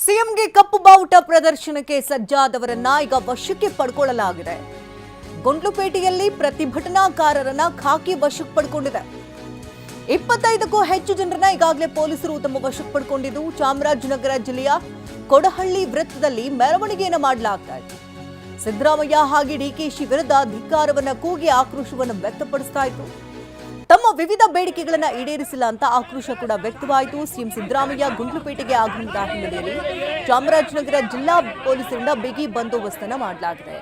ಸಿಎಂಗೆ ಕಪ್ಪು ಬಾವುಟ ಪ್ರದರ್ಶನಕ್ಕೆ ಸಜ್ಜಾದವರನ್ನ ಈಗ ವಶಕ್ಕೆ ಪಡ್ಕೊಳ್ಳಲಾಗಿದೆ. ಗುಂಡ್ಲುಪೇಟೆಯಲ್ಲಿ ಪ್ರತಿಭಟನಾಕಾರರನ್ನ ಖಾಕಿ ವಶಕ್ಕೆ ಪಡ್ಕೊಂಡಿದೆ. 25ಕ್ಕೂ ಹೆಚ್ಚು ಜನರನ್ನ ಈಗಾಗಲೇ ಪೊಲೀಸರು ತಮ್ಮ ವಶಕ್ಕೆ ಪಡ್ಕೊಂಡಿದ್ದು ಚಾಮರಾಜನಗರ ಜಿಲ್ಲೆಯ ಕೊಡಹಳ್ಳಿ ವೃತ್ತದಲ್ಲಿ ಮೆರವಣಿಗೆಯನ್ನು ಮಾಡಲಾಗ್ತಾ ಇದೆ. ಸಿದ್ದರಾಮಯ್ಯ ಹಾಗೆ ಡಿಕೆಶಿ ವಿರುದ್ಧ ಧಿಕ್ಕಾರವನ್ನ ಕೂಗಿ ಆಕ್ರೋಶವನ್ನು ವ್ಯಕ್ತಪಡಿಸ್ತಾ ಇತ್ತು. ತಮ್ಮ ವಿವಿಧ ಬೇಡಿಕೆಗಳನ್ನು ಈಡೇರಿಸಿಲ್ಲ ಅಂತ ಆಕ್ರೋಶ ಕೂಡ ವ್ಯಕ್ತವಾಯಿತು. ಸಿಎಂ ಸಿದ್ದರಾಮಯ್ಯ ಗುಂಡ್ಲುಪೇಟೆಗೆ ಆಗಮಿಸಿದ ಹಿನ್ನೆಲೆಯಲ್ಲಿ ಚಾಮರಾಜನಗರ ಜಿಲ್ಲಾ ಪೊಲೀಸರಿಂದ ಬಿಗಿ ಬಂದೋಬಸ್ತನ್ನು ಮಾಡಲಾಗಿದೆ.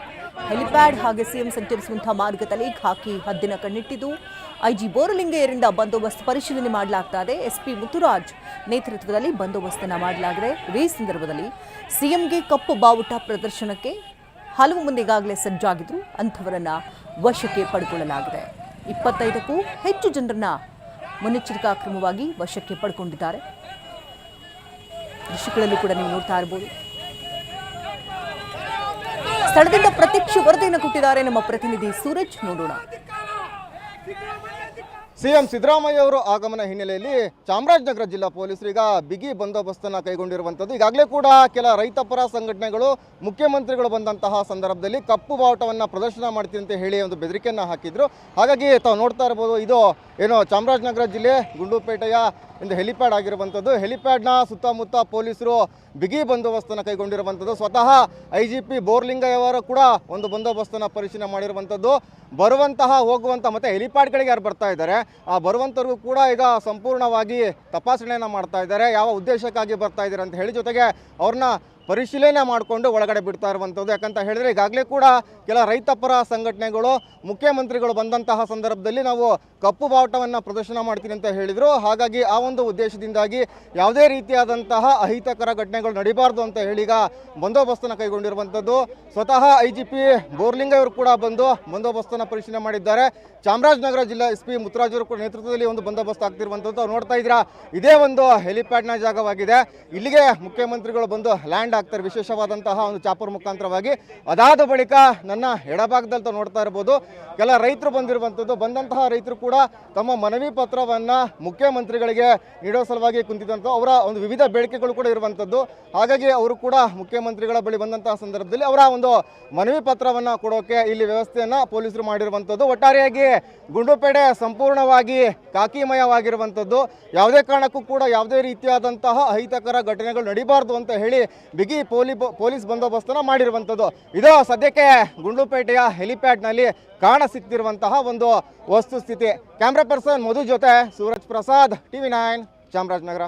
ಹೆಲಿಪ್ಯಾಡ್ ಹಾಗೆ ಸಿಎಂ ಸಂಚರಿಸುವಂತಹ ಮಾರ್ಗದಲ್ಲಿ ಖಾಕಿ ಹದ್ದಿನ ಕಣ್ಣಿಟ್ಟಿದ್ದು ಐಜಿ ಬೋರಲಿಂಗಯ್ಯರಿಂದ ಬಂದೋಬಸ್ತ್ ಪರಿಶೀಲನೆ ಮಾಡಲಾಗ್ತಾ ಇದೆ. ಎಸ್ಪಿ ಮುತ್ತುರಾಜ್ ನೇತೃತ್ವದಲ್ಲಿ ಬಂದೋಬಸ್ತನ್ನು ಮಾಡಲಾಗಿದೆ. ಈ ಸಂದರ್ಭದಲ್ಲಿ ಸಿಎಂಗೆ ಕಪ್ಪು ಬಾವುಟ ಪ್ರದರ್ಶನಕ್ಕೆ ಹಲವು ಮಂದಿ ಈಗಾಗಲೇ ಸಜ್ಜಾಗಿದ್ರು, ಅಂಥವರನ್ನ ವಶಕ್ಕೆ ಪಡ್ಕೊಳ್ಳಲಾಗಿದೆ. 25ಕ್ಕೂ ಹೆಚ್ಚು ಜನರನ್ನ ಮುನ್ನೆಚ್ಚರಿಕಾ ಕ್ರಮವಾಗಿ ವಶಕ್ಕೆ ಪಡ್ಕೊಂಡಿದ್ದಾರೆ. ದೃಶ್ಯಗಳಲ್ಲೂ ಕೂಡ ನೀವು ನೋಡ್ತಾ ಇರಬಹುದು. ಸ್ಥಳದಿಂದ ಪ್ರತ್ಯಕ್ಷ ವರದಿಯನ್ನು ಕೊಟ್ಟಿದ್ದಾರೆ ನಮ್ಮ ಪ್ರತಿನಿಧಿ ಸೂರಜ್. ನೋಡೋಣ. ಸಿಎಂ ಸಿದ್ದರಾಮಯ್ಯ ಅವರು ಆಗಮನ ಹಿನ್ನೆಲೆಯಲ್ಲಿ ಚಾಮರಾಜನಗರ ಜಿಲ್ಲಾ ಪೊಲೀಸರು ಈಗ ಬಿಗಿ ಬಂದೋಬಸ್ತನ್ನು ಕೈಗೊಂಡಿರುವಂಥದ್ದು. ಈಗಾಗಲೇ ಕೂಡ ಕೆಲ ರೈತಪರ ಸಂಘಟನೆಗಳು ಮುಖ್ಯಮಂತ್ರಿಗಳು ಬಂದಂತಹ ಸಂದರ್ಭದಲ್ಲಿ ಕಪ್ಪು ಬಾವುಟವನ್ನು ಪ್ರದರ್ಶನ ಮಾಡ್ತೀನಿ ಅಂತ ಹೇಳಿ ಒಂದು ಬೆದರಿಕೆಯನ್ನು ಹಾಕಿದ್ರು. ಹಾಗಾಗಿ ತಾವು ನೋಡ್ತಾ ಇರ್ಬೋದು, ಇದು ಏನೋ ಚಾಮರಾಜನಗರ ಜಿಲ್ಲೆ ಗುಂಡ್ಲುಪೇಟೆಯ ಒಂದು ಹೆಲಿಪ್ಯಾಡ್ ಆಗಿರುವಂಥದ್ದು. ಹೆಲಿಪ್ಯಾಡ್ನ ಸುತ್ತಮುತ್ತ ಪೊಲೀಸರು ಬಿಗಿ ಬಂದೋಬಸ್ತನ್ನು ಕೈಗೊಂಡಿರುವಂಥದ್ದು. ಸ್ವತಃ IGP ಬೋರಲಿಂಗಯ್ಯ ಅವರು ಕೂಡ ಒಂದು ಬಂದೋಬಸ್ತನ್ನು ಪರಿಶೀಲನೆ ಮಾಡಿರುವಂಥದ್ದು. ಬರುವಂತಹ ಹೋಗುವಂಥ ಮತ್ತು ಹೆಲಿಪ್ಯಾಡ್ಗಳಿಗೆ ಯಾರು ಬರ್ತಾ ಇದ್ದಾರೆ ಆ ಬರುವಂಥವ್ರಿಗೂ ಕೂಡ ಈಗ ಸಂಪೂರ್ಣವಾಗಿ ತಪಾಸಣೆಯನ್ನು ಮಾಡ್ತಾ ಇದ್ದಾರೆ. ಯಾವ ಉದ್ದೇಶಕ್ಕಾಗಿ ಬರ್ತಾ ಇದ್ದಾರೆ ಅಂತ ಹೇಳಿ, ಜೊತೆಗೆ ಅವ್ರನ್ನ ಪರಿಶೀಲನೆ ಮಾಡಿಕೊಂಡು ಒಳಗಡೆ ಬಿಡ್ತಾ ಇರುವಂಥದ್ದು. ಯಾಕಂತ ಹೇಳಿದ್ರೆ ಈಗಾಗಲೇ ಕೂಡ ಕೆಲ ರೈತಪರ ಸಂಘಟನೆಗಳು ಮುಖ್ಯಮಂತ್ರಿಗಳು ಬಂದಂತಹ ಸಂದರ್ಭದಲ್ಲಿ ನಾವು ಕಪ್ಪು ಬಾವುಟವನ್ನು ಪ್ರದರ್ಶನ ಮಾಡ್ತೀನಿ ಅಂತ ಹೇಳಿದರು. ಹಾಗಾಗಿ ಆ ಒಂದು ಉದ್ದೇಶದಿಂದಾಗಿ ಯಾವುದೇ ರೀತಿಯಾದಂತಹ ಅಹಿತಕರ ಘಟನೆಗಳು ನಡೀಬಾರ್ದು ಅಂತ ಹೇಳಿ ಈಗ ಬಂದೋಬಸ್ತನ್ನು ಕೈಗೊಂಡಿರುವಂಥದ್ದು. ಸ್ವತಃ IGP ಬೋರಲಿಂಗಯ್ಯ ಅವರು ಕೂಡ ಬಂದು ಬಂದೋಬಸ್ತನ್ನು ಪರಿಶೀಲನೆ ಮಾಡಿದ್ದಾರೆ. ಚಾಮರಾಜನಗರ ಜಿಲ್ಲಾ SP ಮುತ್ತುರಾಜ್ ಅವರು ಕೂಡ ನೇತೃತ್ವದಲ್ಲಿ ಒಂದು ಬಂದೋಬಸ್ತ್ ಆಗ್ತಿರುವಂಥದ್ದು. ನೋಡ್ತಾ ಇದ್ದೀರಾ, ಇದೇ ಒಂದು ಹೆಲಿಪ್ಯಾಡ್ನ ಜಾಗವಾಗಿದೆ. ಇಲ್ಲಿಗೆ ಮುಖ್ಯಮಂತ್ರಿಗಳು ಬಂದು ಲ್ಯಾಂಡ್ ಆಗ್ತಾರೆ ವಿಶೇಷವಾದಂತಹ ಒಂದು ಚಾಪರ್ ಮುಖಾಂತರವಾಗಿ. ಅದಾದ ಬಳಿಕ ನನ್ನ ಎಡಭಾಗದಲ್ಲಿ ನೋಡ್ತಾ ಇರ್ಬೋದು, ಕೆಲ ರೈತರು ಬಂದಿರುವಂಥದ್ದು. ಬಂದಂತಹ ರೈತರು ಕೂಡ ತಮ್ಮ ಮನವಿ ಪತ್ರವನ್ನು ಮುಖ್ಯಮಂತ್ರಿಗಳಿಗೆ ನೀಡೋ ಸಲುವಾಗಿ ಕುಂತಿದ್ದಂಥ ಅವರ ಒಂದು ವಿವಿಧ ಬೇಡಿಕೆಗಳು ಕೂಡ ಇರುವಂಥದ್ದು. ಹಾಗಾಗಿ ಅವರು ಕೂಡ ಮುಖ್ಯಮಂತ್ರಿಗಳ ಬಳಿ ಬಂದಂತಹ ಸಂದರ್ಭದಲ್ಲಿ ಅವರ ಒಂದು ಮನವಿ ಪತ್ರವನ್ನು ಕೊಡೋಕೆ ಇಲ್ಲಿ ವ್ಯವಸ್ಥೆಯನ್ನು ಪೊಲೀಸರು ಮಾಡಿರುವಂಥದ್ದು. ಒಟ್ಟಾರೆಯಾಗಿ ಗುಂಡ್ಲುಪೇಟೆ ಸಂಪೂರ್ಣವಾಗಿ ಕಾಕಿಮಯವಾಗಿರುವಂಥದ್ದು. ಯಾವುದೇ ಕಾರಣಕ್ಕೂ ಕೂಡ ಯಾವುದೇ ರೀತಿಯಾದಂತಹ ಅಹಿತಕರ ಘಟನೆಗಳು ನಡೀಬಾರ್ದು ಅಂತ ಹೇಳಿ ಬಿಗಿ ಪೊಲೀಸ್ ಬಂದೋಬಸ್ತನ್ನು ಮಾಡಿರುವಂಥದ್ದು. ಇದು ಸದ್ಯಕ್ಕೆ ಗುಂಡ್ಲುಪೇಟೆಯ ಹೆಲಿಪ್ಯಾಡ್ನಲ್ಲಿ ಕಾಣ ಸಿಕ್ತಿರುವಂತಹ ಒಂದು ವಸ್ತುಸ್ಥಿತಿ. ಕ್ಯಾಮ್ರಾ ಪರ್ಸನ್ ಮಧು ಜೊತೆ ಸೂರಜ್ ಪ್ರಸಾದ್, TV9 ಚಾಮರಾಜನಗರ.